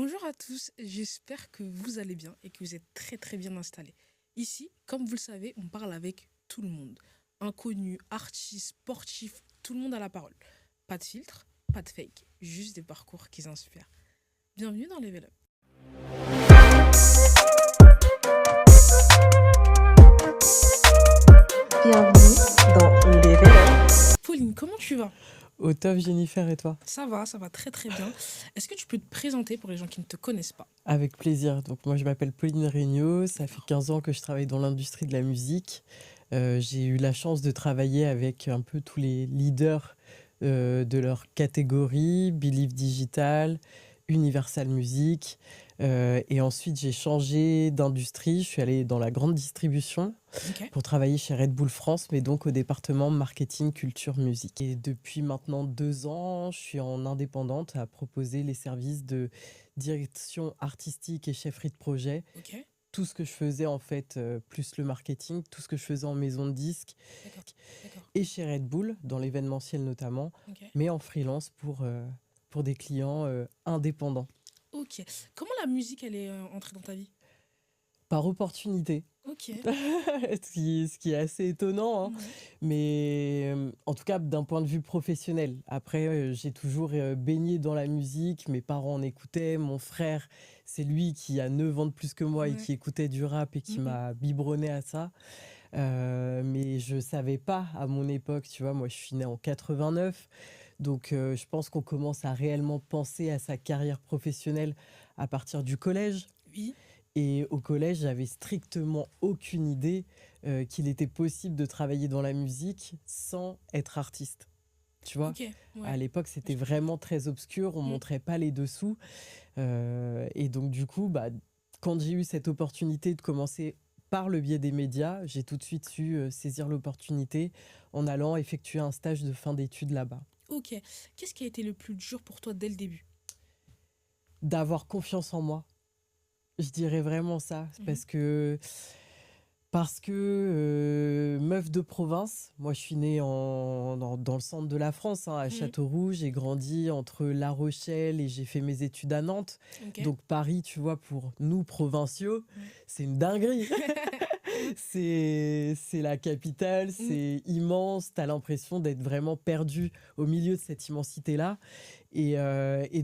Bonjour à tous, j'espère que vous allez bien et que vous êtes très très bien installés. Ici, comme vous le savez, on parle avec tout le monde. Inconnus, artistes, sportifs, tout le monde a la parole. Pas de filtre, pas de fake, juste des parcours qui inspirent. Bienvenue dans Level Up. Bienvenue dans Level Up. Pauline, comment tu vas? Au top, Jennifer, et toi? Ça va très très bien. Est-ce que tu peux te présenter pour les gens qui ne te connaissent pas? Avec plaisir. Donc, moi, je m'appelle Pauline Regnault. Ça fait 15 ans que je travaille dans l'industrie de la musique. J'ai eu la chance de travailler avec un peu tous les leaders de leur catégorie, Believe Digital, Universal Music. Et ensuite, j'ai changé d'industrie. Je suis allée dans la grande distribution Ok. pour travailler chez Red Bull France, mais donc au département marketing, culture, musique. Et depuis maintenant 2 ans, je suis en indépendante à proposer les services de direction artistique et chefferie de projet. Ok, Tout ce que je faisais en fait, plus le marketing, tout ce que je faisais en maison de disques d'accord, d'accord. et chez Red Bull, dans l'événementiel notamment, Ok. mais en freelance pour des clients indépendants. Ok. Comment la musique elle est entrée dans ta vie? Par opportunité. Ok. Ce qui est assez étonnant, hein. Ouais. Mais en tout cas, d'un point de vue professionnel. Après, j'ai toujours baigné dans la musique. Mes parents en écoutaient. Mon frère, c'est lui qui a 9 ans de plus que moi et Ouais. qui écoutait du rap et qui Mhm. m'a biberonné à ça. Mais je ne savais pas à mon époque, tu vois. Moi, je suis née en 89. Donc, je pense qu'on commence à réellement penser à sa carrière professionnelle à partir du collège. Oui. Et au collège, j'avais strictement aucune idée qu'il était possible de travailler dans la musique sans être artiste. Tu vois, Ok. à Ouais. l'époque, c'était vraiment très obscur, on Mm. montrait pas les dessous. Et donc, du coup, bah, quand j'ai eu cette opportunité de commencer par le biais des médias, j'ai tout de suite su saisir l'opportunité en allant effectuer un stage de fin d'études là-bas. Ok. Qu'est-ce qui a été le plus dur pour toi dès le début? D'avoir confiance en moi. Je dirais vraiment ça, Mhm. parce que meuf de province, moi je suis née dans le centre de la France, hein, à Mhm. Châteauroux, j'ai grandi entre La Rochelle et j'ai fait mes études à Nantes. Ok. Donc Paris, tu vois, pour nous provinciaux, Ouais. c'est une dinguerie. C'est la capitale, Mm. c'est immense, t'as l'impression d'être vraiment perdu au milieu de cette immensité-là. Et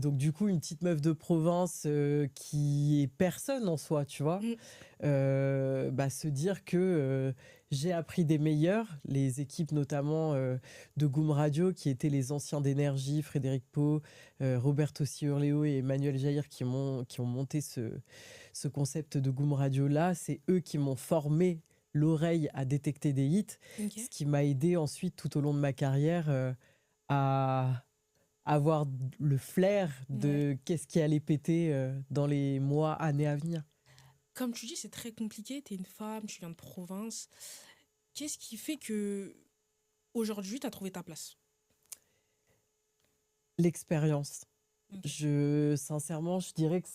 donc, du coup, une petite meuf de province qui est personne en soi, tu vois, Mm. bah, se dire que j'ai appris des meilleurs, les équipes notamment de Goom Radio, qui étaient les anciens d'énergie, Frédéric Pau, Roberto Ciorleo et Emmanuel Jair, qui ont monté ce concept de Goom Radio-là, c'est eux qui m'ont formé l'oreille à détecter des hits, Ok. ce qui m'a aidé ensuite tout au long de ma carrière à avoir le flair Ouais. de qu'est-ce qui allait péter dans les mois, années à venir. Comme tu dis, c'est très compliqué. Tu es une femme, tu viens de province. Qu'est-ce qui fait que aujourd'hui tu as trouvé ta place? L'expérience. Ok. Sincèrement, je dirais que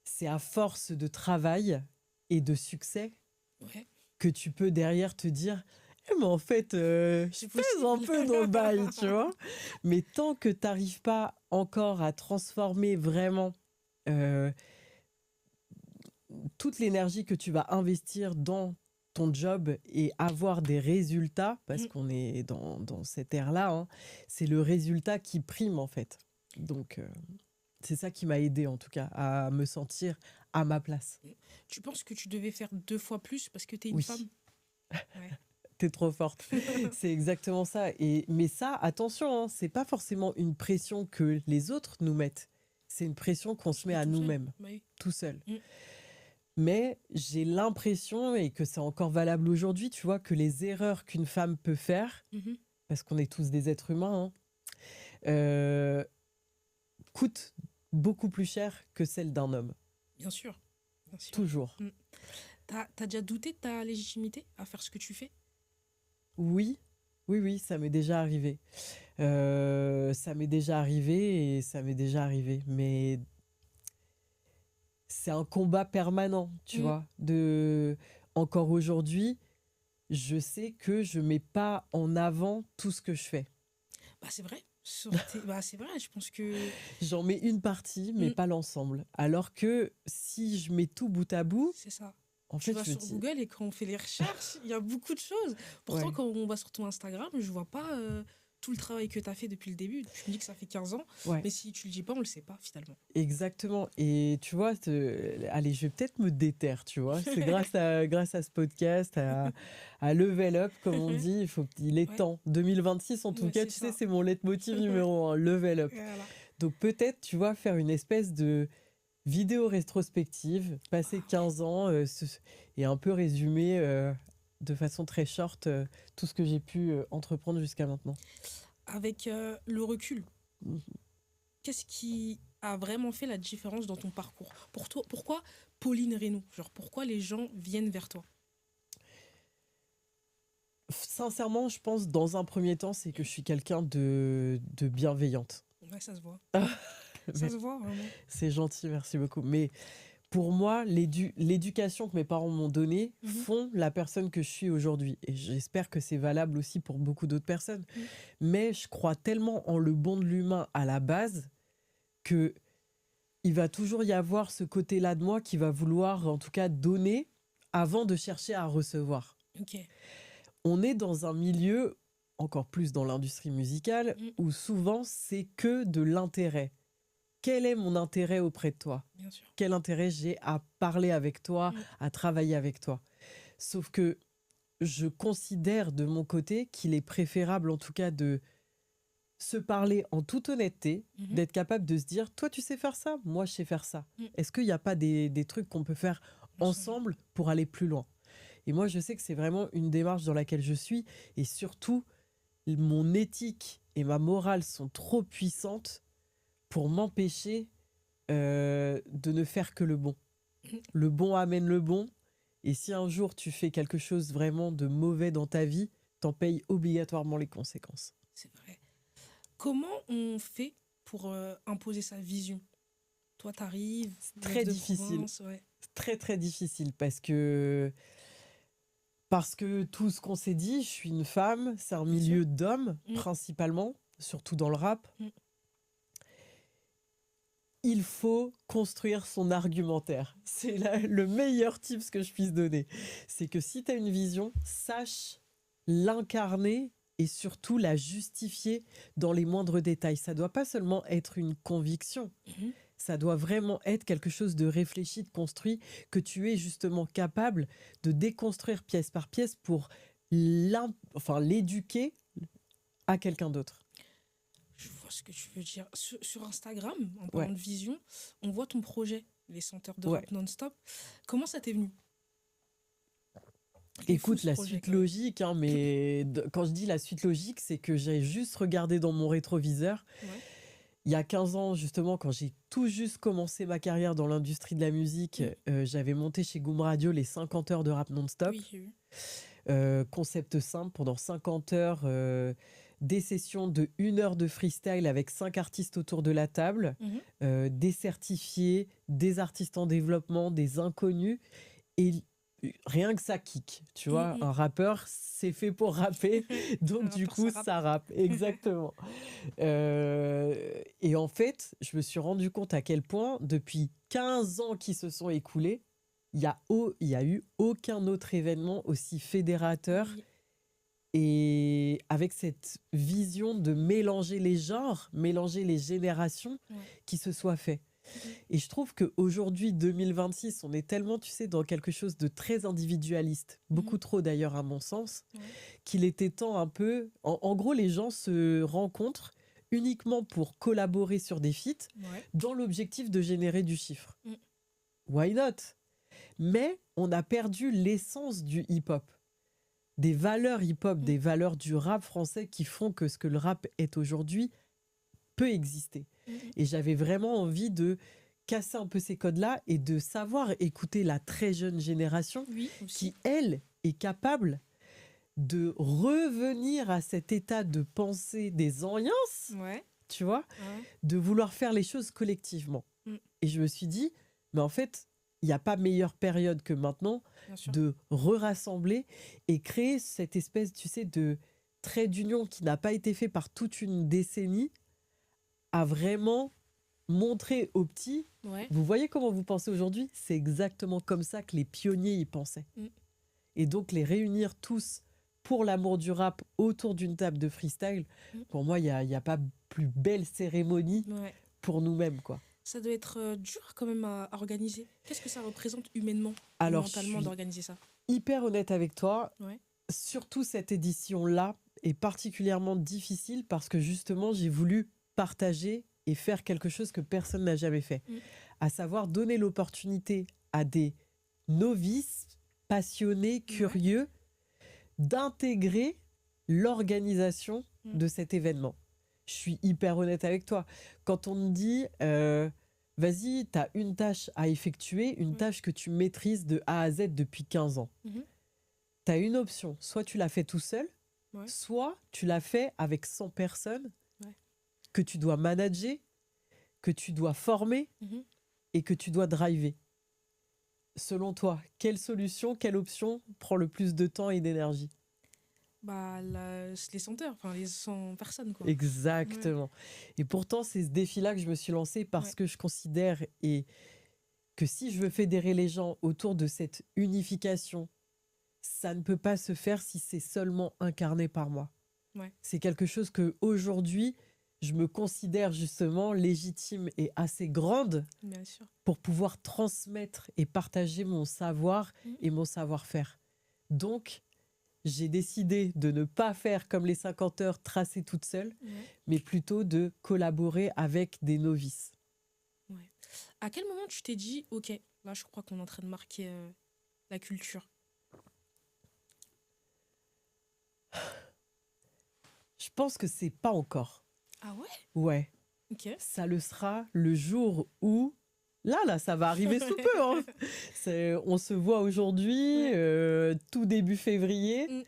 c'est à force de travail et de succès Ouais. que tu peux derrière te dire mais en fait, je C'est pèse un possible. peu dans le bail, tu vois. Mais tant que tu n'arrives pas encore à transformer vraiment euh, toute l'énergie que tu vas investir dans ton job et avoir des résultats, parce Mm. qu'on est dans cette ère-là, hein, c'est le résultat qui prime en fait. Donc, c'est ça qui m'a aidé en tout cas à me sentir à ma place. Tu penses que tu devais faire 2 fois plus parce que tu es une Oui, femme? Ouais. t'es trop forte. C'est exactement ça. Mais ça, attention, hein, c'est pas forcément une pression que les autres nous mettent. C'est une pression qu'on se met Tu à tout seul. nous-mêmes, Bah oui. tout seul. Mm. Mais j'ai l'impression, et que c'est encore valable aujourd'hui, tu vois, que les erreurs qu'une femme peut faire, Mhm. parce qu'on est tous des êtres humains, hein, euh, coûtent beaucoup plus cher que celles d'un homme. Bien sûr. Bien sûr. Toujours. Mm. T'as déjà douté de ta légitimité à faire ce que tu fais? Oui, oui, oui, ça m'est déjà arrivé. Ça m'est déjà arrivé et ça m'est déjà arrivé. Mais c'est un combat permanent, tu Mm. vois. Encore aujourd'hui, je sais que je mets pas en avant tout ce que je fais. Bah c'est vrai. Bah, c'est vrai, je pense que J'en mets une partie, mais Mm, pas l'ensemble. Alors que si je mets tout bout à bout, c'est ça. en Tu fait, vas je me sur dis, Google et quand on fait les recherches, il y a beaucoup de choses. Pourtant, ouais, quand on va sur ton Instagram, je vois pas tout le travail que tu as fait depuis le début. Tu me dis que ça fait 15 ans, ouais, mais si tu le dis pas, on le sait pas finalement. exactement. Et tu vois, allez, je vais peut-être me déterre, tu vois. C'est grâce à ce podcast, à Level Up, comme on dit, il est Ouais, temps. 2026, en tout ouais, cas, c'est tu sais, ça. c'est mon leitmotiv numéro un, Level Up. Voilà. Donc peut-être, tu vois, faire une espèce de vidéo rétrospective, passer Ah ouais. 15 ans et un peu résumer de façon très short tout ce que j'ai pu entreprendre jusqu'à maintenant. Avec le recul, Mhm. qu'est-ce qui a vraiment fait la différence dans ton parcours? Pour toi, pourquoi Pauline Reynaud? Genre, pourquoi les gens viennent vers toi? Sincèrement, je pense, dans un premier temps, c'est que je suis quelqu'un de bienveillante. Ouais, ça se voit. Ça Mais se voit, vraiment. c'est gentil, merci beaucoup. Mais pour moi, l'éducation que mes parents m'ont donnée Mhm. font la personne que je suis aujourd'hui. Et j'espère que c'est valable aussi pour beaucoup d'autres personnes. Mhm. Mais je crois tellement en le bon de l'humain à la base que il va toujours y avoir ce côté-là de moi qui va vouloir, en tout cas, donner avant de chercher à recevoir. Ok. On est dans un milieu, encore plus dans l'industrie musicale, Mhm. où souvent c'est que de l'intérêt. Quel est mon intérêt auprès de toi? Bien sûr. Quel intérêt j'ai à parler avec toi, Mhm. à travailler avec toi? Sauf que je considère de mon côté qu'il est préférable en tout cas de se parler en toute honnêteté, Mhm. d'être capable de se dire, toi tu sais faire ça, moi je sais faire ça. Mhm. Est-ce qu'il n'y a pas des trucs qu'on peut faire Ensemble. ensemble pour aller plus loin? Et moi je sais que c'est vraiment une démarche dans laquelle je suis, et surtout mon éthique et ma morale sont trop puissantes pour m'empêcher de ne faire que le bon. Mhm. Le bon amène le bon, et si un jour tu fais quelque chose vraiment de mauvais dans ta vie, t'en payes obligatoirement les conséquences. C'est vrai. Comment on fait pour imposer sa vision? Toi, t'arrives, C'est meuf très de difficile, province, ouais. très très difficile parce que tout ce qu'on s'est dit, je suis une femme, c'est un Bien sûr. milieu d'hommes Mm, principalement, surtout dans le rap. mm. Il faut construire son argumentaire. C'est le meilleur tips que je puisse donner. C'est que si tu as une vision, sache l'incarner et surtout la justifier dans les moindres détails. Ça doit pas seulement être une conviction, Mhm. ça doit vraiment être quelque chose de réfléchi, de construit, que tu es justement capable de déconstruire pièce par pièce pour l'éduquer à quelqu'un d'autre. Je vois ce que tu veux dire. Sur Instagram, en parlant Ouais, de vision, on voit ton projet, les senteurs de ouais. rap non-stop. Comment ça t'est venu? Il est fou Écoute, ce la projet suite quand même. logique, hein, mais quand je dis la suite logique, c'est que j'ai juste regardé dans mon rétroviseur. Ouais. Il y a 15 ans, justement, quand j'ai tout juste commencé ma carrière dans l'industrie de la musique, Mm. j'avais monté chez Goom Radio les 50 heures de rap non-stop. Oui, j'ai vu. Concept simple, pendant 50 heures, des sessions de 1 heure de freestyle avec 5 artistes autour de la table, Mhm. des certifiés, des artistes en développement, des inconnus. Et rien que ça kick, tu Mm, vois. mm. Un rappeur, c'est fait pour rapper, Un donc du rappeur, coup, ça rappe. ça rappe. Exactement. Et en fait, je me suis rendu compte à quel point, depuis 15 ans qui se sont écoulés, il y a eu aucun autre événement aussi fédérateur Oui. et avec cette vision de mélanger les genres, mélanger les générations Ouais. qui se soit fait. Mhm. Et je trouve qu'aujourd'hui, 2026, on est tellement, tu sais, dans quelque chose de très individualiste, Mhm. beaucoup trop d'ailleurs à mon sens, Ouais. qu'il était temps un peu... En gros, les gens se rencontrent uniquement pour collaborer sur des feats Ouais. dans l'objectif de générer du chiffre. Mm. Why not? Mais on a perdu l'essence du hip-hop. Des valeurs hip-hop, Mm. des valeurs du rap français qui font que ce que le rap est aujourd'hui peut exister. Mhm. Et j'avais vraiment envie de casser un peu ces codes-là et de savoir écouter la très jeune génération Oui, aussi. qui, elle, est capable de revenir à cet état de pensée des anciens, Ouais. tu vois, Ouais. de vouloir faire les choses collectivement. Mm. Et je me suis dit, mais en fait, il n'y a pas meilleure période que maintenant Bien sûr. de rassembler et créer cette espèce, tu sais, de trait d'union qui n'a pas été fait par toute une décennie à vraiment montrer aux petits, Ouais. vous voyez comment vous pensez aujourd'hui? C'est exactement comme ça que les pionniers y pensaient. Mm. Et donc les réunir tous pour l'amour du rap autour d'une table de freestyle, Mm. pour moi, il y a pas plus belle cérémonie Ouais. pour nous-mêmes, quoi. Ça doit être dur quand même à organiser. Qu'est-ce que ça représente humainement et Alors, mentalement je suis d'organiser ça? hyper honnête avec toi. Ouais. Surtout cette édition-là est particulièrement difficile parce que justement, j'ai voulu partager et faire quelque chose que personne n'a jamais fait. Mm. À savoir donner l'opportunité à des novices, passionnés, curieux, d'intégrer l'organisation Mm. de cet événement. Je suis hyper honnête avec toi. Quand on me dit, vas-y, tu as une tâche à effectuer, une tâche que tu maîtrises de A à Z depuis 15 ans. Mhm. Tu as une option. Soit tu l'as fait tout seul, Ouais. soit tu l'as fait avec 100 personnes Ouais. que tu dois manager, que tu dois former Mhm. et que tu dois driver. Selon toi, quelle solution, quelle option prend le plus de temps et d'énergie? Bah, les senteurs, enfin les 100 personnes, quoi. Exactement. Et pourtant, c'est ce défi-là que je me suis lancé parce Ouais. que je considère que si je veux fédérer les gens autour de cette unification, ça ne peut pas se faire si c'est seulement incarné par moi. Ouais. C'est quelque chose que aujourd'hui, je me considère justement légitime et assez grande Bien sûr. pour pouvoir transmettre et partager mon savoir Mhm. et mon savoir-faire. Donc, j'ai décidé de ne pas faire comme les 50 heures tracées toute seule, Ouais. mais plutôt de collaborer avec des novices. À quel moment tu t'es dit, ok, là je crois qu'on est en train de marquer la culture? Je pense que c'est pas encore. Ah ouais? Ouais, Ok. ça le sera le jour où... Là, ça va arriver sous peu. Hein. On se voit aujourd'hui, tout début février. Mm.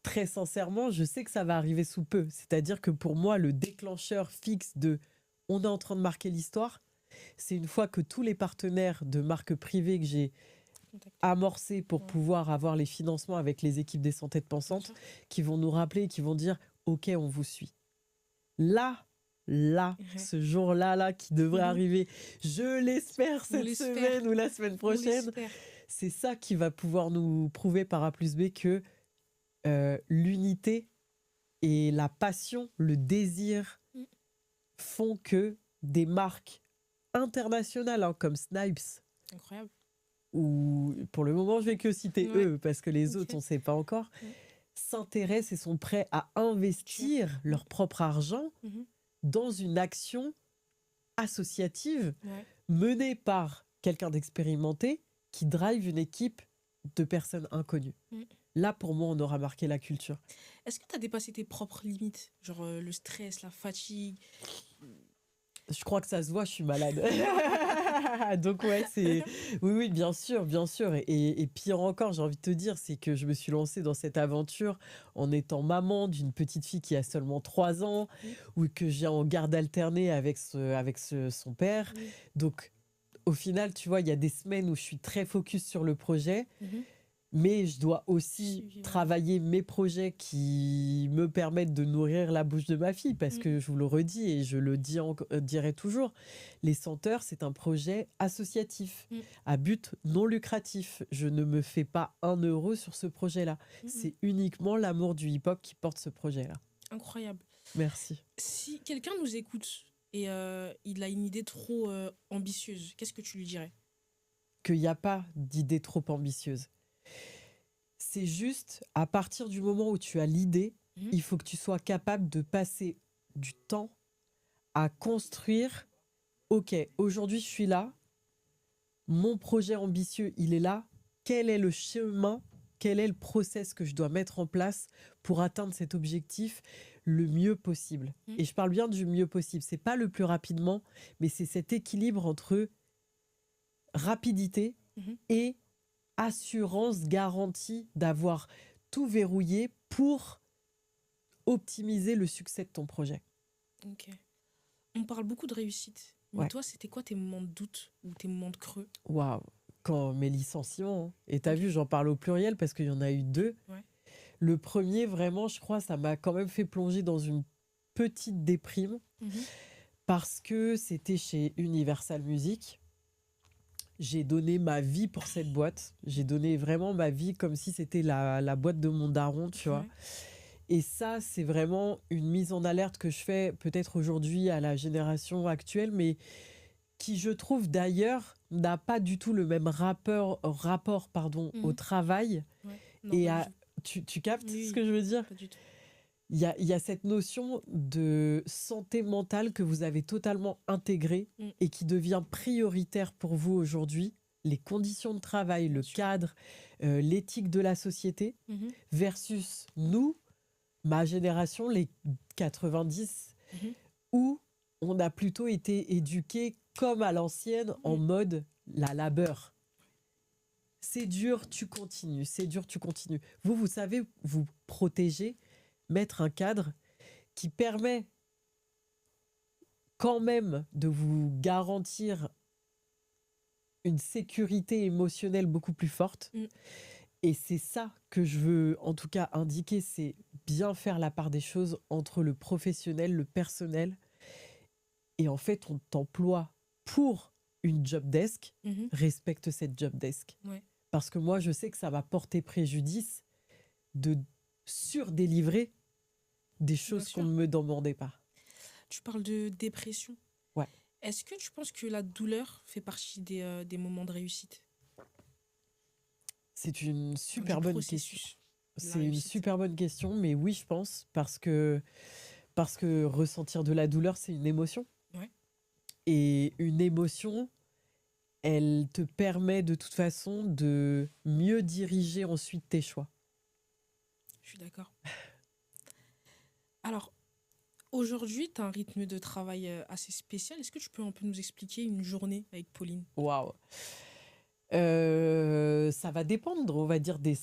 Très sincèrement, je sais que ça va arriver sous peu. C'est-à-dire que pour moi, le déclencheur fixe de on est en train de marquer l'histoire, c'est une fois que tous les partenaires de marques privées que j'ai Contact. amorcés pour Ouais. pouvoir avoir les financements avec les équipes des santé de Bien pensantes, sûr. qui vont nous rappeler, qui vont dire « Ok, on vous suit ». Là, ce jour-là, qui devrait Mhm. arriver, je l'espère On cette l'espère. semaine ou la semaine On prochaine, l'espère. c'est ça qui va pouvoir nous prouver par A plus B que l'unité et la passion, le désir Mm. font que des marques internationales hein, comme Snipes, Incroyable. ou pour le moment je vais que citer Ouais. eux parce que les Ok. autres on ne sait pas encore, Ouais. s'intéressent et sont prêts à investir leur propre argent Mhm. dans une action associative Ouais. menée par quelqu'un d'expérimenté qui drive une équipe de personnes inconnues. Mm. Là, pour moi, on aura marqué la culture. Est-ce que tu as dépassé tes propres limites? Genre le stress, la fatigue? Je crois que ça se voit, je suis malade. Donc ouais, c'est... Oui, bien sûr, bien sûr. Et pire encore, j'ai envie de te dire, c'est que je me suis lancée dans cette aventure en étant maman d'une petite fille qui a seulement 3 ans, ou que j'ai en garde alternée avec son père. Oui. Donc, au final, tu vois, il y a des semaines où je suis très focus sur le projet, Mhm. mais je dois aussi Suivi, ouais. travailler mes projets qui me permettent de nourrir la bouche de ma fille. Parce que je vous le redis et je le dirai toujours, les senteurs, c'est un projet associatif, à but non lucratif. Je ne me fais pas 1 euro sur ce projet-là. C'est uniquement l'amour du hip-hop qui porte ce projet-là. Incroyable. Merci. Si quelqu'un nous écoute et il a une idée trop ambitieuse, qu'est-ce que tu lui dirais? Qu'il n'y a pas d'idée trop ambitieuse. C'est juste, à partir du moment où tu as l'idée, il faut que tu sois capable de passer du temps à construire. Ok, aujourd'hui je suis là, mon projet ambitieux, il est là. Quel est le chemin, quel est le process que je dois mettre en place pour atteindre cet objectif le mieux possible? Et je parle bien du mieux possible. C'est pas le plus rapidement, mais c'est cet équilibre entre rapidité et assurance, garantie d'avoir tout verrouillé pour optimiser le succès de ton projet. Ok. On parle beaucoup de réussite. Mais toi, c'était quoi tes moments de doute ou tes moments de creux? Waouh, quand mes licenciements. Et t'as vu, j'en parle au pluriel parce qu'il y en a eu 2. Ouais. Le premier, vraiment, je crois, ça m'a quand même fait plonger dans une petite déprime Mhm. parce que c'était chez Universal Music. J'ai donné ma vie pour cette boîte. J'ai donné vraiment ma vie comme si c'était la boîte de mon daron, tu vois. Ouais. Et ça, c'est vraiment une mise en alerte que je fais peut-être aujourd'hui à la génération actuelle, mais qui, je trouve d'ailleurs, n'a pas du tout le même rapport au Mhm. travail. Ouais. Non, Et pas du à... tout. tu captes Oui, ce oui, que je veux dire? pas du tout. Il y a cette notion de santé mentale que vous avez totalement intégrée Mm. et qui devient prioritaire pour vous aujourd'hui. Les conditions de travail, Bien le sûr. cadre, l'éthique de la société, Mhm. versus nous, ma génération, les 90, Mhm. où on a plutôt été éduqués comme à l'ancienne, en Mm. mode la labeur. C'est dur, tu continues. C'est dur, tu continues. Vous savez vous protéger, mettre un cadre qui permet quand même de vous garantir une sécurité émotionnelle beaucoup plus forte. Mm. Et c'est ça que je veux en tout cas indiquer, c'est bien faire la part des choses entre le professionnel, le personnel. Et en fait, on t'emploie pour une job desk, Mhm. respecte cette job desk. Ouais. Parce que moi, je sais que ça va porter préjudice de surdélivrer des Bien choses qu'on sûr. ne me demandait pas. Tu parles de dépression. Ouais. Est-ce que tu penses que la douleur fait partie des moments de réussite? C'est une Enfin, super du bonne question. processus de la C'est une réussite. super bonne question, mais oui, je pense, parce que ressentir de la douleur, c'est une émotion. Ouais. Et une émotion, elle te permet de toute façon de mieux diriger ensuite tes choix. Je suis d'accord. Alors, aujourd'hui, tu as un rythme de travail assez spécial. Est-ce que tu peux un peu nous expliquer une journée avec Pauline? Waouh! Ça va dépendre, on va dire, des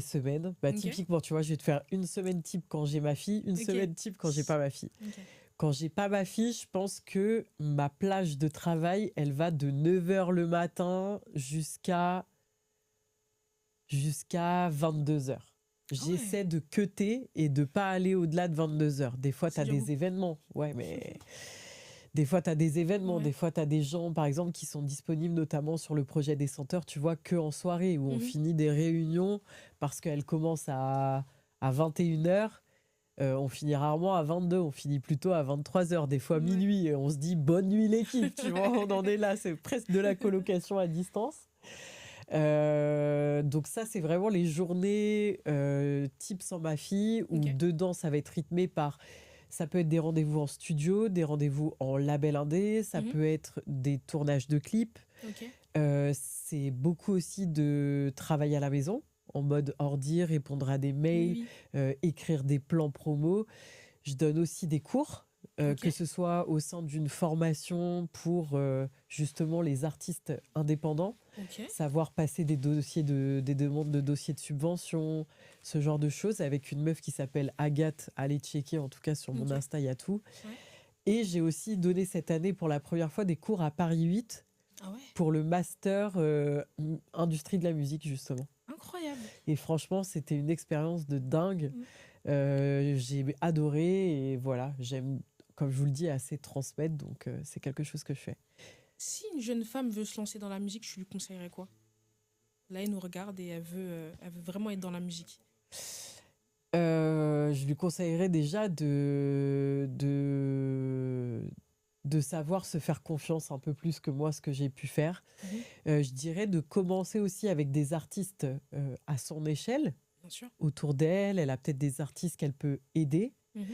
semaines. Bah, Ok. typiquement, tu vois, je vais te faire une semaine type quand j'ai ma fille, une Ok. semaine type quand j'ai pas ma fille. Ok. Quand j'ai pas ma fille, je pense que ma plage de travail, elle va de 9h le matin jusqu'à 22h. Ah ouais, J'essaie de cutter et de pas aller au-delà de 22h. Des fois, tu as c'est dur. des événements. Ouais, mais des fois, tu as des événements. Ouais. Des fois, tu as des gens, par exemple, qui sont disponibles, notamment sur le projet des senteurs, tu vois, que en soirée, où on Mhm. finit des réunions parce qu'elles commencent à 21h. On finit rarement à 22, on finit plutôt à 23h, des fois Ouais. minuit. Et on se dit bonne nuit l'équipe, tu vois, on en est là, c'est presque de la colocation à distance. Donc ça, c'est vraiment les journées type sans ma fille, où Ok. dedans, ça va être rythmé par... Ça peut être des rendez-vous en studio, des rendez-vous en label indé, ça Mhm. peut être des tournages de clips. Ok. C'est beaucoup aussi de travail à la maison, en mode ordi, répondre à des Oui, mails, oui. écrire des plans promo. Je donne aussi des cours, Ok. que ce soit au sein d'une formation pour justement les artistes indépendants, Ok. savoir passer des demandes de dossiers de subvention, ce genre de choses, avec une meuf qui s'appelle Agathe. Allez checker, en tout cas sur mon Ok. Insta, il y a tout. Ouais. Et j'ai aussi donné cette année pour la première fois des cours à Paris 8 Ah ouais, pour le master industrie de la musique, justement. incroyable. Et franchement, c'était une expérience de dingue. Mm. J'ai adoré et voilà, j'aime, comme je vous le dis, assez transmettre, donc c'est quelque chose que je fais. Si une jeune femme veut se lancer dans la musique, je lui conseillerais quoi? Là, elle nous regarde et elle veut vraiment être dans la musique. Je lui conseillerais déjà de savoir se faire confiance un peu plus que moi, ce que j'ai pu faire. Mhm. Je dirais de commencer aussi avec des artistes à son échelle, Bien sûr. autour d'elle. Elle a peut-être des artistes qu'elle peut aider. Mhm.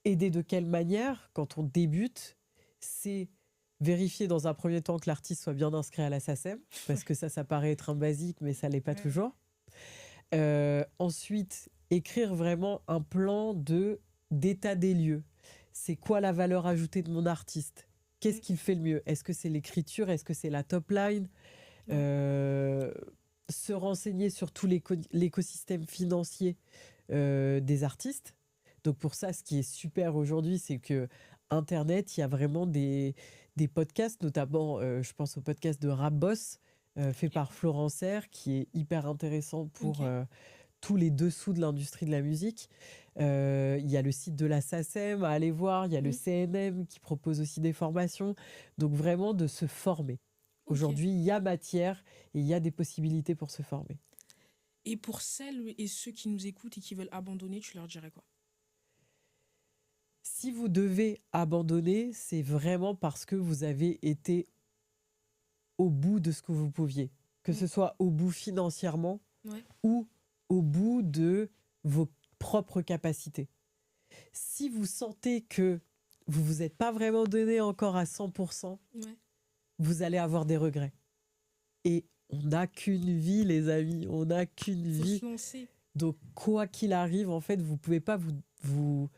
Aider de quelle manière? Quand on débute, c'est vérifier dans un premier temps que l'artiste soit bien inscrit à la SACEM, parce que ça paraît être un basique, mais ça l'est pas Ouais. toujours. Ensuite, écrire vraiment un plan d'état des lieux. C'est quoi la valeur ajoutée de mon artiste? Qu'est-ce qu'il fait le mieux? Est-ce que c'est l'écriture? Est-ce que c'est la top line? Se renseigner sur tout l'écosystème financier des artistes. Donc pour ça, ce qui est super aujourd'hui, c'est que Internet, il y a vraiment des podcasts, notamment, je pense au podcast de Rap Boss, fait par Florent Serre, qui est hyper intéressant pour Ok. tous les dessous de l'industrie de la musique. Il y a le site de la SACEM à aller voir. Il y a le CNM qui propose aussi des formations. Donc vraiment de se former. Ok. Aujourd'hui, il y a matière et il y a des possibilités pour se former. Et pour celles et ceux qui nous écoutent et qui veulent abandonner, tu leur dirais quoi? Si vous devez abandonner, c'est vraiment parce que vous avez été au bout de ce que vous pouviez. Que ce soit au bout financièrement Ouais. ou au bout de vos propres capacités. Si vous sentez que vous vous êtes pas vraiment donné encore à 100%, Ouais. vous allez avoir des regrets. Et on n'a qu'une vie, les amis. On n'a qu'une Faut vie. se lancer. Donc, quoi qu'il arrive, en fait, vous pouvez pas vous...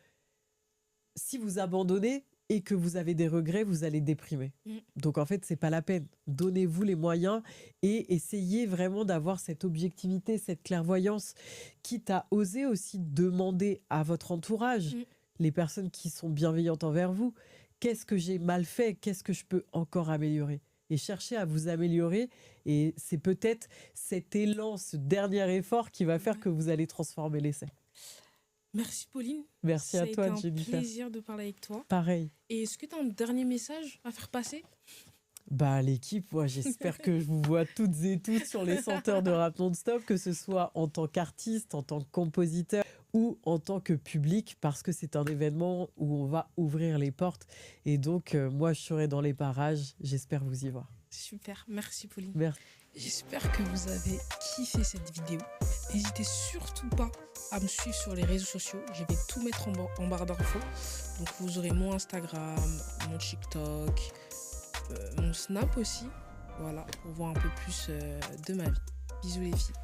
Si vous abandonnez et que vous avez des regrets, vous allez déprimer. Donc, en fait, c'est pas la peine. Donnez-vous les moyens et essayez vraiment d'avoir cette objectivité, cette clairvoyance, quitte à oser aussi demander à votre entourage, les personnes qui sont bienveillantes envers vous, qu'est-ce que j'ai mal fait, qu'est-ce que je peux encore améliorer, et chercher à vous améliorer. Et c'est peut-être cet élan, ce dernier effort qui va faire que vous allez transformer l'essai. Merci Pauline. Merci à toi, Ça a été un Jennifer. plaisir de parler avec toi. Pareil. Et est-ce que tu as un dernier message à faire passer? Bah, l'équipe, moi, j'espère que je vous vois toutes et tous sur les senteurs de rap non-stop, que ce soit en tant qu'artiste, en tant que compositeur ou en tant que public, parce que c'est un événement où on va ouvrir les portes. Et donc, moi, je serai dans les parages. J'espère vous y voir. Super, merci Pauline. Merci. J'espère que vous avez kiffé cette vidéo. N'hésitez surtout pas à me suivre sur les réseaux sociaux. Je vais tout mettre en barre d'infos. Donc vous aurez mon Instagram, mon TikTok, mon Snap aussi. Voilà, pour voir un peu plus de ma vie. Bisous les filles.